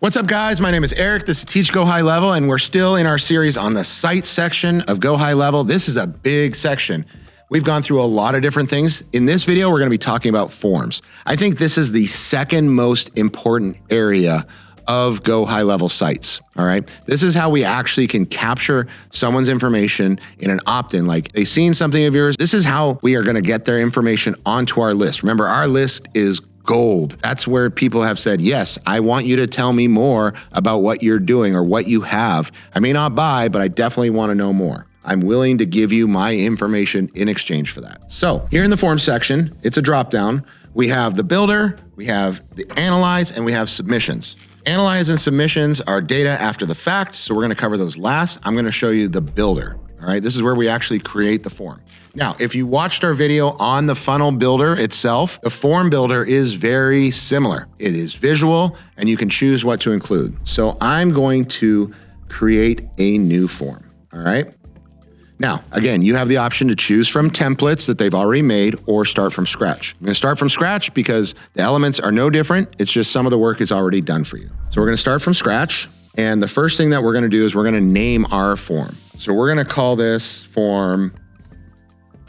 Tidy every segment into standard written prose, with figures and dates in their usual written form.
What's up, guys? My name is Eric. This is Teach GoHighLevel, and we're still in our series on the site section of GoHighLevel. This is a big section. We've gone through a lot of different things. In this video, we're going to be talking about forms. I think this is the second most important area of GoHighLevel sites, all right? This is how we actually can capture someone's information in an opt-in, like they've seen something of yours. This is how we are going to get their information onto our list. Remember, our list is gold. That's where people have said, yes, I want you to tell me more about what you're doing or what you have. I may not buy, but I definitely want to know more. I'm willing to give you my information in exchange for that. So here in the form section, it's a drop-down. We have the builder, we have the analyze, and we have submissions. Analyze and submissions are data after the fact, so we're going to cover those last. I'm going to show you the builder. All right, this is where we actually create the form. Now, if you watched our video on the funnel builder itself, the form builder is very similar. It is visual, and you can choose what to include. So I'm going to create a new form, all right? Now, again, you have the option to choose from templates that they've already made or start from scratch. I'm gonna start from scratch because the elements are no different. It's just some of the work is already done for you. So we're gonna start from scratch. And the first thing that we're gonna do is we're gonna name our form. So we're gonna call this form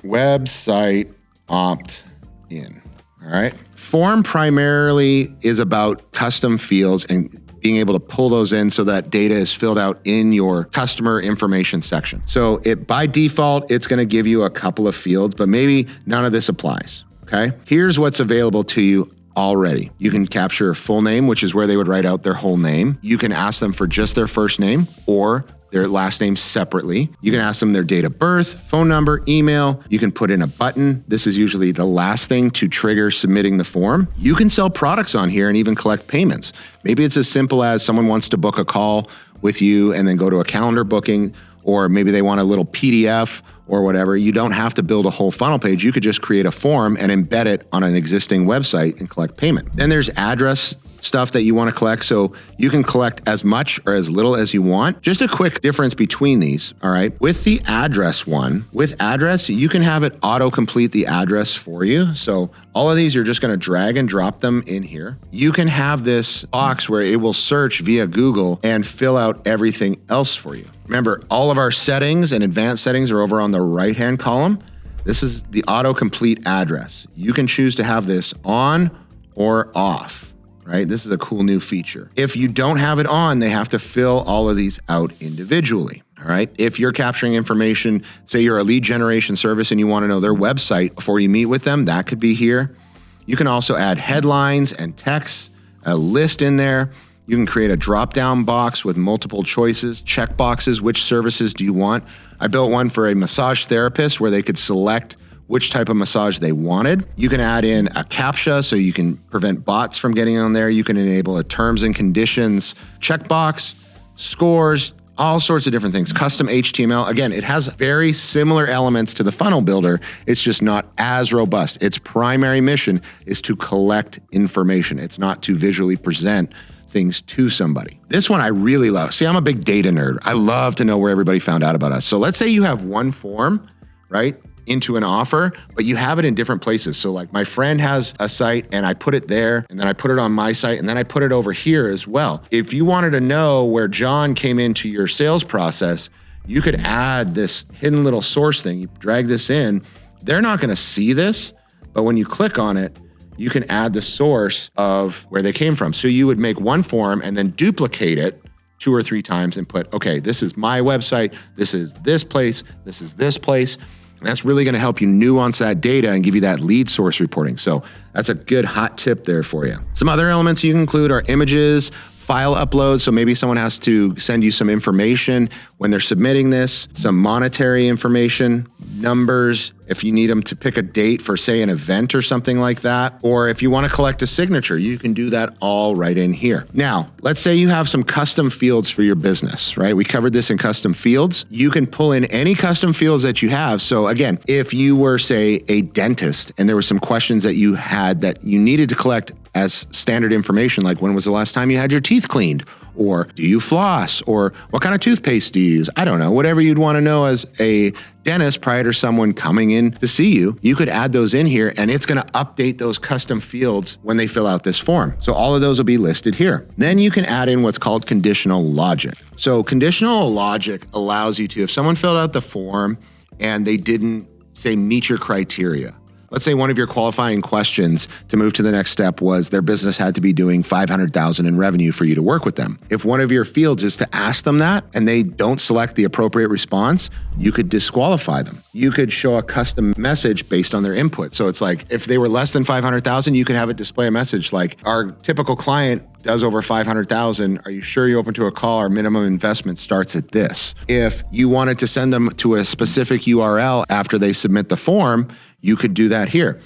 website opt-in, all right? Form primarily is about custom fields and being able to pull those in so that data is filled out in your customer information section. So by default, it's gonna give you a couple of fields, but maybe none of this applies, okay? Here's what's available to you already. You can capture a full name, which is where they would write out their whole name. You can ask them for just their first name or their last name separately. You can ask them their date of birth, phone number, email. You can put in a button. This is usually the last thing to trigger submitting the form. You can sell products on here and even collect payments. Maybe it's as simple as someone wants to book a call with you and then go to a calendar booking, or maybe they want a little PDF or whatever. You don't have to build a whole funnel page. You could just create a form and embed it on an existing website and collect payment. Then there's address stuff that you want to collect. So you can collect as much or as little as you want. Just a quick difference between these, all right? With the address one, with address, you can have it auto-complete the address for you. So all of these, you're just going to drag and drop them in here. You can have this box where it will search via Google and fill out everything else for you. Remember, all of our settings and advanced settings are over on the right-hand column. This is the auto-complete address. You can choose to have this on or off. Right? This is a cool new feature. If you don't have it on, they have to fill all of these out individually. All right. If you're capturing information, say you're a lead generation service and you want to know their website before you meet with them, that could be here. You can also add headlines and text, a list in there. You can create a drop-down box with multiple choices, check boxes. Which services do you want? I built one for a massage therapist where they could select which type of massage they wanted. You can add in a CAPTCHA so you can prevent bots from getting on there. You can enable a terms and conditions checkbox, scores, all sorts of different things. Custom HTML. Again, it has very similar elements to the funnel builder. It's just not as robust. Its primary mission is to collect information. It's not to visually present things to somebody. This one I really love. See, I'm a big data nerd. I love to know where everybody found out about us. So let's say you have one form, right, into an offer, but you have it in different places. So like my friend has a site and I put it there and then I put it on my site and then I put it over here as well. If you wanted to know where John came into your sales process, you could add this hidden little source thing. You drag this in. They're not going to see this, but when you click on it, you can add the source of where they came from. So you would make one form and then duplicate it 2 or 3 times and put, okay, this is my website. This is this place. This is this place. And that's really going to help you nuance that data and give you that lead source reporting. So that's a good hot tip there for you. Some other elements you can include are images, file uploads. So maybe someone has to send you some information when they're submitting this, some monetary information, numbers, if you need them to pick a date for, say, an event or something like that. Or if you want to collect a signature, you can do that all right in here. Now, let's say you have some custom fields for your business, right? We covered this in custom fields. You can pull in any custom fields that you have. So again, if you were, say, a dentist and there were some questions that you had that you needed to collect as standard information, like when was the last time you had your teeth cleaned? Or do you floss? Or what kind of toothpaste do you use? I don't know. Whatever you'd want to know as a dentist prior to someone coming in to see you, you could add those in here and it's going to update those custom fields when they fill out this form. So all of those will be listed here. Then you can add in what's called conditional logic. So conditional logic allows you to, if someone filled out the form and they didn't, say, meet your criteria. Let's say one of your qualifying questions to move to the next step was their business had to be doing $500,000 in revenue for you to work with them. If one of your fields is to ask them that and they don't select the appropriate response, you could disqualify them. You could show a custom message based on their input. So it's like if they were less than 500,000, you could have it display a message like, our typical client does over 500,000. Are you sure you're open to a call? Our minimum investment starts at this. If you wanted to send them to a specific URL after they submit the form, you could do that here.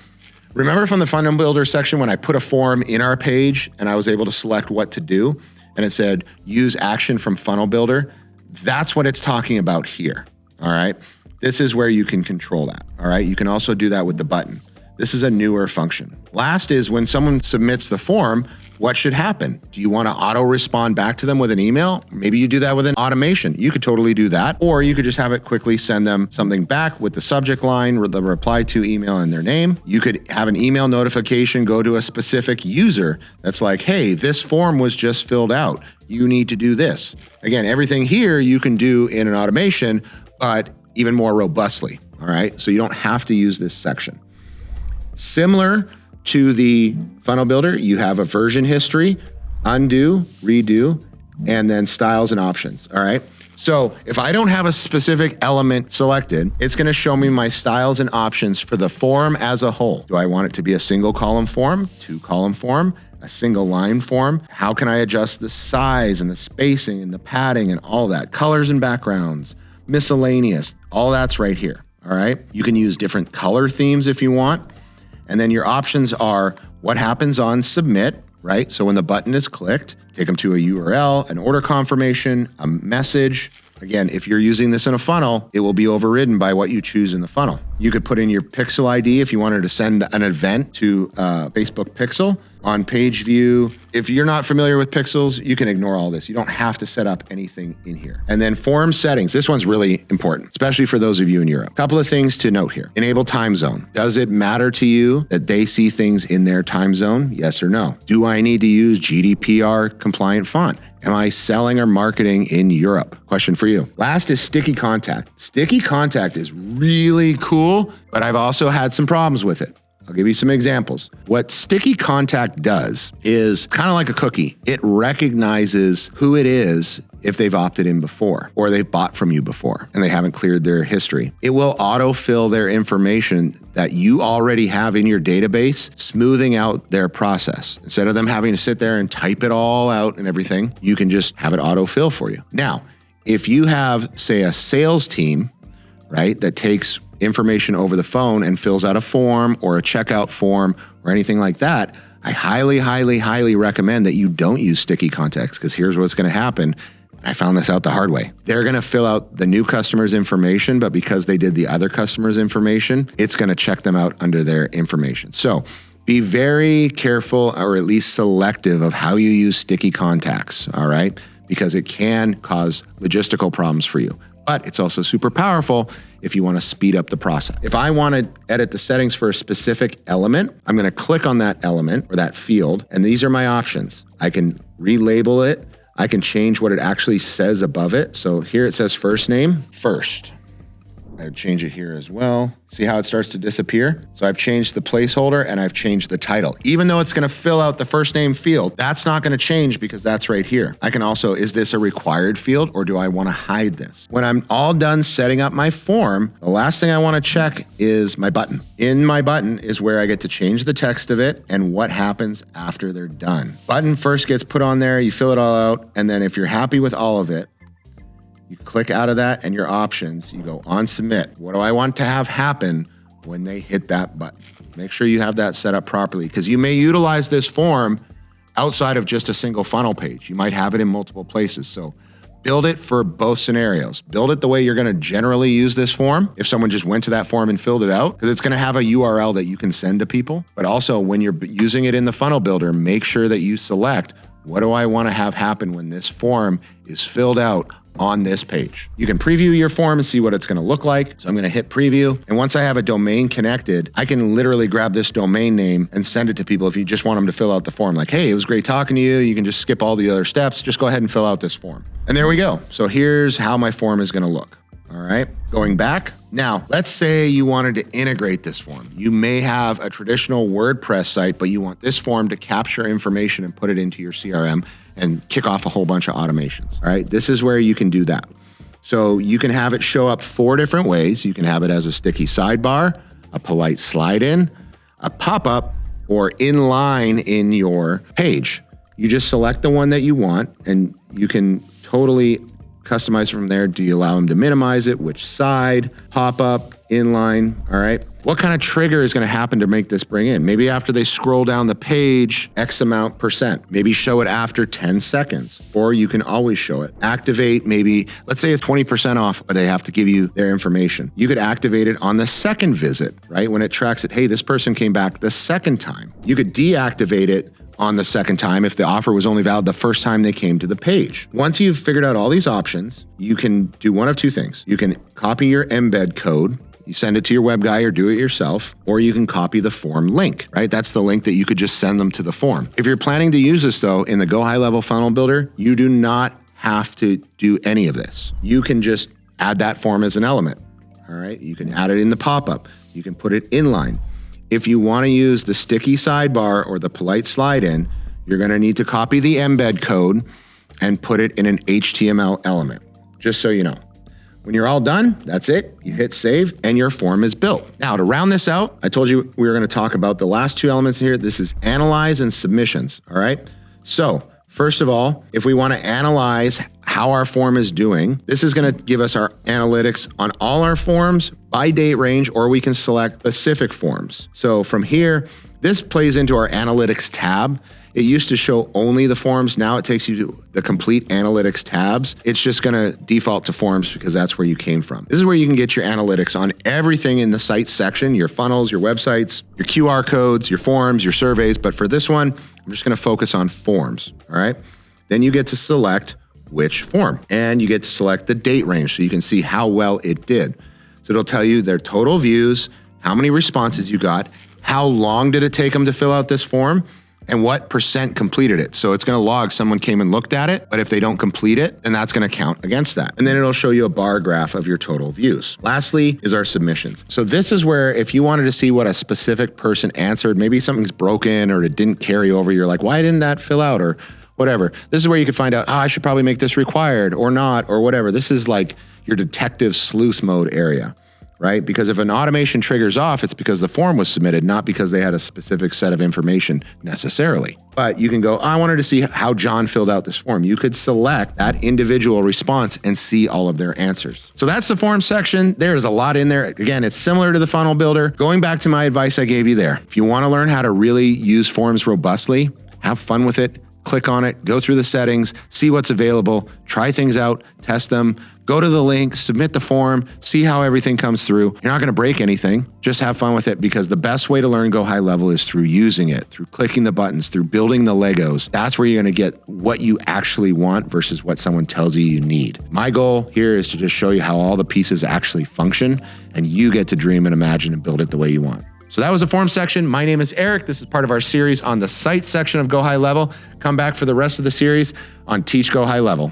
Remember from the Funnel Builder section when I put a form in our page and I was able to select what to do and it said use action from Funnel Builder? That's what it's talking about here, all right? This is where you can control that, all right? You can also do that with the button. This is a newer function. Last is when someone submits the form, what should happen? Do you want to auto respond back to them with an email? Maybe you do that with an automation. You could totally do that. Or you could just have it quickly send them something back with the subject line, with the reply to email and their name. You could have an email notification go to a specific user that's like, hey, this form was just filled out. You need to do this. Again, everything here you can do in an automation, but even more robustly, all right? So you don't have to use this section. Similar to the funnel builder, you have a version history, undo, redo, and then styles and options, all right? So if I don't have a specific element selected, it's gonna show me my styles and options for the form as a whole. Do I want it to be a single column form, 2-column form, a single line form? How can I adjust the size and the spacing and the padding and all that? Colors and backgrounds, miscellaneous, all that's right here, all right? You can use different color themes if you want. And then your options are what happens on submit, right? So when the button is clicked, take them to a URL, an order confirmation, a message. Again, if you're using this in a funnel, it will be overridden by what you choose in the funnel. You could put in your pixel ID if you wanted to send an event to Facebook Pixel. On page view, if you're not familiar with pixels, you can ignore all this. You don't have to set up anything in here. And then form settings. This one's really important, especially for those of you in Europe. Couple of things to note here. Enable time zone. Does it matter to you that they see things in their time zone? Yes or no? Do I need to use GDPR compliant font? Am I selling or marketing in Europe? Question for you. Last is sticky contact. Sticky contact is really cool, but I've also had some problems with it. I'll give you some examples. What sticky contact does is kind of like a cookie. It recognizes who it is if they've opted in before or they've bought from you before and they haven't cleared their history. It will autofill their information that you already have in your database, smoothing out their process. Instead of them having to sit there and type it all out and everything, you can just have it autofill for you. Now, if you have, say, a sales team, right, that takes information over the phone and fills out a form or a checkout form or anything like that, I highly, highly, highly recommend that you don't use sticky contacts, because here's what's going to happen. I found this out the hard way. They're going to fill out the new customer's information, but because they did the other customer's information, it's going to check them out under their information. So be very careful, or at least selective, of how you use sticky contacts, all right? Because it can cause logistical problems for you. But it's also super powerful if you want to speed up the process. If I want to edit the settings for a specific element, I'm going to click on that element or that field, and these are my options. I can relabel it. I can change what it actually says above it. So here it says first name, first. I would change it here as well. See how it starts to disappear? So I've changed the placeholder and I've changed the title. Even though it's gonna fill out the first name field, that's not gonna change because that's right here. I can also, is this a required field or do I wanna hide this? When I'm all done setting up my form, the last thing I wanna check is my button. In my button is where I get to change the text of it and what happens after they're done. Button first gets put on there, you fill it all out, and then if you're happy with all of it, you click out of that and your options, you go on submit. What do I want to have happen when they hit that button? Make sure you have that set up properly, because you may utilize this form outside of just a single funnel page. You might have it in multiple places. So build it for both scenarios. Build it the way you're going to generally use this form. If someone just went to that form and filled it out, because it's going to have a URL that you can send to people. But also when you're using it in the funnel builder, make sure that you select, what do I want to have happen when this form is filled out on this page? You can preview your form and see what it's going to look like. So I'm going to hit preview. And once I have a domain connected, I can literally grab this domain name and send it to people if you just want them to fill out the form. Like, hey, it was great talking to you. You can just skip all the other steps. Just go ahead and fill out this form. And there we go. So here's how my form is going to look. All right, going back. Now, let's say you wanted to integrate this form. You may have a traditional WordPress site, but you want this form to capture information and put it into your CRM and kick off a whole bunch of automations. All right, this is where you can do that. So you can have it show up 4 different ways. You can have it as a sticky sidebar, a polite slide in, a pop-up, or inline in your page. You just select the one that you want and you can totally customize from there. Do you allow them to minimize it? Which side? Pop up, inline, all right? What kind of trigger is gonna happen to make this bring in? Maybe after they scroll down the page, X amount %. Maybe show it after 10 seconds, or you can always show it. Activate, maybe, let's say it's 20% off, but they have to give you their information. You could activate it on the second visit, right? When it tracks it, hey, this person came back the second time. You could deactivate it on the second time if the offer was only valid the first time they came to the page. Once you've figured out all these options, you can do one of 2 things. You can copy your embed code, you send it to your web guy or do it yourself, or you can copy the form link, right? That's the link that you could just send them to the form. If you're planning to use this though, in the GoHighLevel funnel builder, you do not have to do any of this. You can just add that form as an element, all right? You can add it in the pop-up. You can put it inline. If you want to use the sticky sidebar or the polite slide in, you're going to need to copy the embed code and put it in an HTML element, just so you know. When you're all done, that's it. You hit save and your form is built. Now to round this out, I told you we were going to talk about the last 2 elements here. This is analyze and submissions, all right? So first of all, if we want to analyze how our form is doing, this is going to give us our analytics on all our forms by date range, or we can select specific forms. So from here, this plays into our analytics tab. It used to show only the forms. Now it takes you to the complete analytics tabs. It's just going to default to forms because that's where you came from. This is where you can get your analytics on everything in the site section, your funnels, your websites, your QR codes, your forms, your surveys. But for this one, I'm just going to focus on forms. All right. Then you get to select which form, and you get to select the date range so you can see how well it did. So it'll tell you their total views, how many responses you got, how long did it take them to fill out this form, and what % completed it. So it's going to log someone came and looked at it, but if they don't complete it, then that's going to count against that. And then it'll show you a bar graph of your total views. Lastly is our submissions. So this is where if you wanted to see what a specific person answered, maybe something's broken or it didn't carry over, you're like, why didn't that fill out, or whatever. This is where you can find out, I should probably make this required or not, or whatever. This is like your detective sleuth mode area, right? Because if an automation triggers off, it's because the form was submitted, not because they had a specific set of information necessarily. But you can go, I wanted to see how John filled out this form. You could select that individual response and see all of their answers. So that's the form section. There's a lot in there. Again, it's similar to the funnel builder. Going back to my advice I gave you there, if you want to learn how to really use forms robustly, have fun with it, click on it, go through the settings, see what's available, try things out, test them, go to the link, submit the form, see how everything comes through. You're not going to break anything. Just have fun with it, because the best way to learn GoHighLevel is through using it, through clicking the buttons, through building the Legos. That's where you're going to get what you actually want versus what someone tells you you need. My goal here is to just show you how all the pieces actually function, and you get to dream and imagine and build it the way you want. So that was the form section. My name is Eric. This is part of our series on the site section of GoHighLevel. Come back for the rest of the series on Teach GoHighLevel.